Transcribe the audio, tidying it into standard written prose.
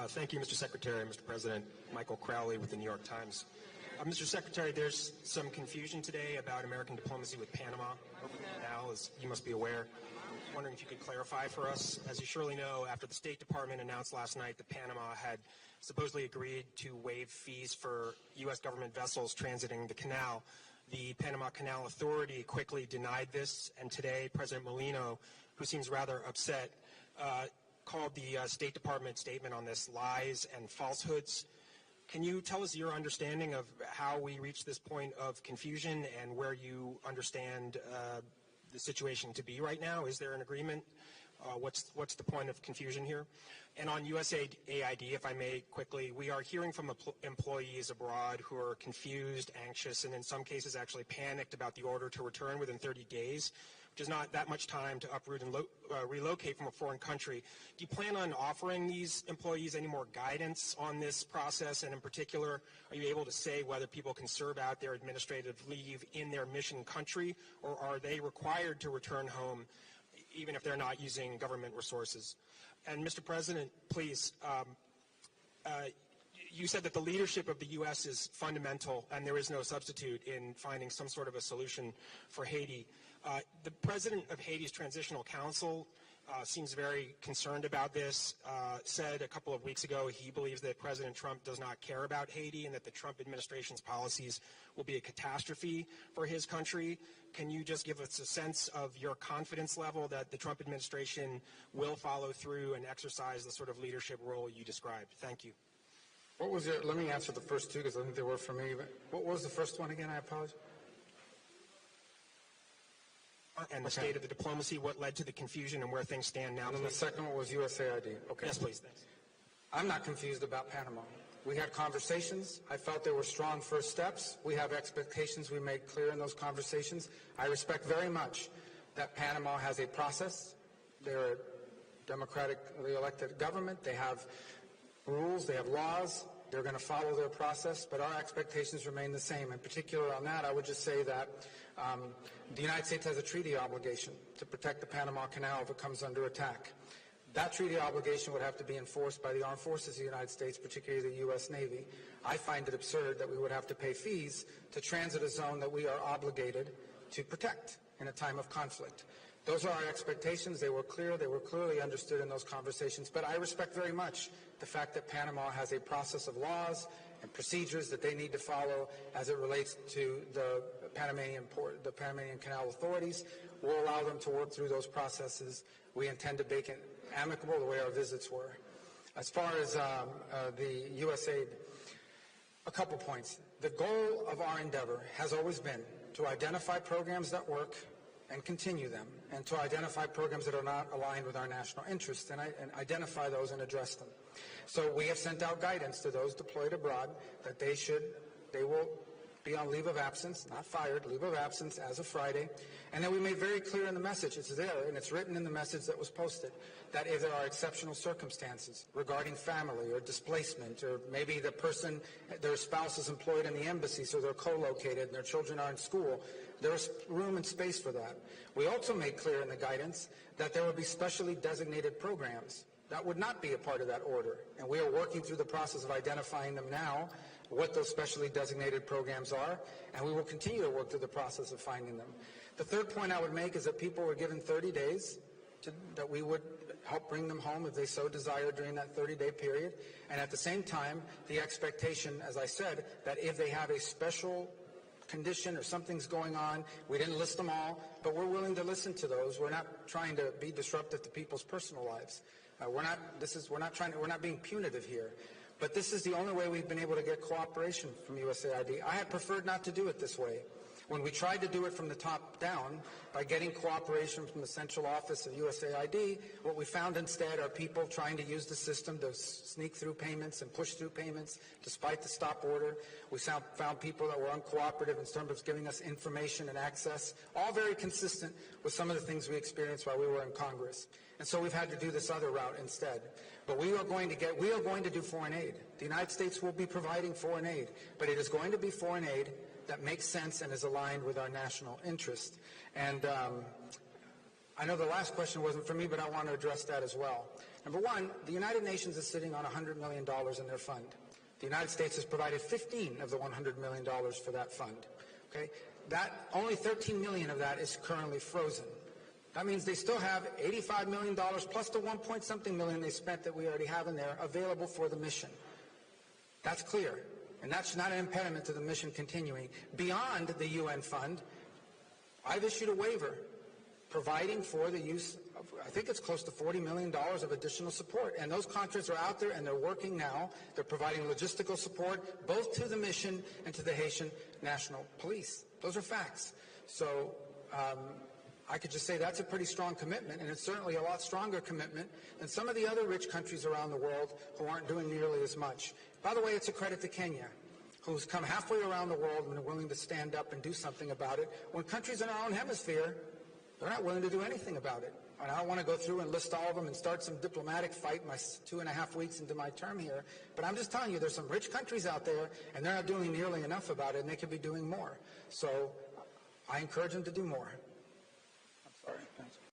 Thank you, Mr. Secretary, Mr. President. Michael Crowley with the New York Times. Mr. Secretary, there's some confusion today about American diplomacy with Panama over the canal, as you must be aware. I'm wondering if you could clarify for us. As you surely know, after the State Department announced last night that Panama had supposedly agreed to waive fees for U.S. government vessels transiting the canal, the Panama Canal Authority quickly denied this, and today President Molino, who seems rather upset, called the State Department statement on this lies and falsehoods. Can you tell us your understanding of how we reached this point of confusion and where you understand the situation to be right now? Is there an agreement? What's the point of confusion here? And on USAID, if I may quickly, we are hearing from employees abroad who are confused, anxious, and in some cases actually panicked about the order to return within 30 days, which is not that much time to uproot and relocate from a foreign country. Do you plan on offering these employees any more guidance on this process? And in particular, are you able to say whether people can serve out their administrative leave in their mission country, or are they required to return home even if they're not using government resources? And Mr. President, please, you said that the leadership of the U.S. is fundamental and there is no substitute in finding some sort of a solution for Haiti. The president of Haiti's Transitional Council seems very concerned about this, said a couple of weeks ago he believes that President Trump does not care about Haiti and that the Trump administration's policies will be a catastrophe for his country. Can you just give us a sense of your confidence level that the Trump administration will follow through and exercise the sort of leadership role you described? Thank you. What was let me answer the first two because I think they were for me. But what was the first one again? I apologize. And the state of the diplomacy, what led to the confusion and where things stand now. And then the second one was USAID. Okay. Yes, please. Thanks. I'm not confused about Panama. We had conversations. I felt there were strong first steps. We have expectations we made clear in those conversations. I respect very much that Panama has a process. They're a democratically elected government. They have rules. They have laws. They're going to follow their process, but our expectations remain the same. In particular on that, I would just say that the United States has a treaty obligation to protect the Panama Canal if it comes under attack. That treaty obligation would have to be enforced by the armed forces of the United States, particularly the U.S. Navy. I find it absurd that we would have to pay fees to transit a zone that we are obligated to protect in a time of conflict. Those are our expectations. They were clear. They were clearly understood in those conversations. But I respect very much the fact that Panama has a process of laws and procedures that they need to follow as it relates to the Panamanian Canal authorities. We'll allow them to work through those processes. We intend to make it amicable the way our visits were. As far as the USAID, a couple points. The goal of our endeavor has always been to identify programs that work and continue them, and to identify programs that are not aligned with our national interests and identify those and address them. So we have sent out guidance to those deployed abroad that they will be on leave of absence, not fired, leave of absence as of Friday. And then we made very clear in the message, it's there and it's written in the message that was posted, that if there are exceptional circumstances regarding family or displacement, or maybe the person, their spouse is employed in the embassy so they're co-located and their children are in school, there's room and space for that. We also made clear in the guidance that there would be specially designated programs that would not be a part of that order. And we are working through the process of identifying them now, what those specially designated programs are, and we will continue to work through the process of finding them. The third point I would make is that people were given 30 days that we would help bring them home if they so desired during that 30-day period. And at the same time, the expectation, as I said, that if they have a special condition or something's going on, we didn't list them all, but we're willing to listen to those. We're not trying to be disruptive to people's personal lives. We're not being punitive here. But this is the only way we've been able to get cooperation from USAID. I had preferred not to do it this way. When we tried to do it from the top down by getting cooperation from the central office of USAID, what we found instead are people trying to use the system to sneak through payments and push through payments despite the stop order. We found people that were uncooperative in terms of giving us information and access, all very consistent with some of the things we experienced while we were in Congress. And so we've had to do this other route instead. But we are going to do foreign aid. The United States will be providing foreign aid, but it is going to be foreign aid that makes sense and is aligned with our national interest. And I know the last question wasn't for me, but I want to address that as well. Number one, the United Nations is sitting on $100 million in their fund. The United States has provided 15 of the $100 million for that fund. Okay? That, only 13 million of that is currently frozen. That means they still have $85 million plus the 1-point-something million they spent that we already have in there available for the mission. That's clear. And that's not an impediment to the mission continuing. Beyond the UN fund, I've issued a waiver providing for the use of, I think it's close to $40 million of additional support. And those contracts are out there and they're working now. They're providing logistical support both to the mission and to the Haitian National Police. Those are facts. So I could just say that's a pretty strong commitment, and it's certainly a lot stronger commitment than some of the other rich countries around the world who aren't doing nearly as much. By the way, it's a credit to Kenya, who's come halfway around the world and are willing to stand up and do something about it, when countries in our own hemisphere, they're not willing to do anything about it. And I don't want to go through and list all of them and start some diplomatic fight my 2.5 weeks into my term here, but I'm just telling you there's some rich countries out there, and they're not doing nearly enough about it, and they could be doing more. So I encourage them to do more.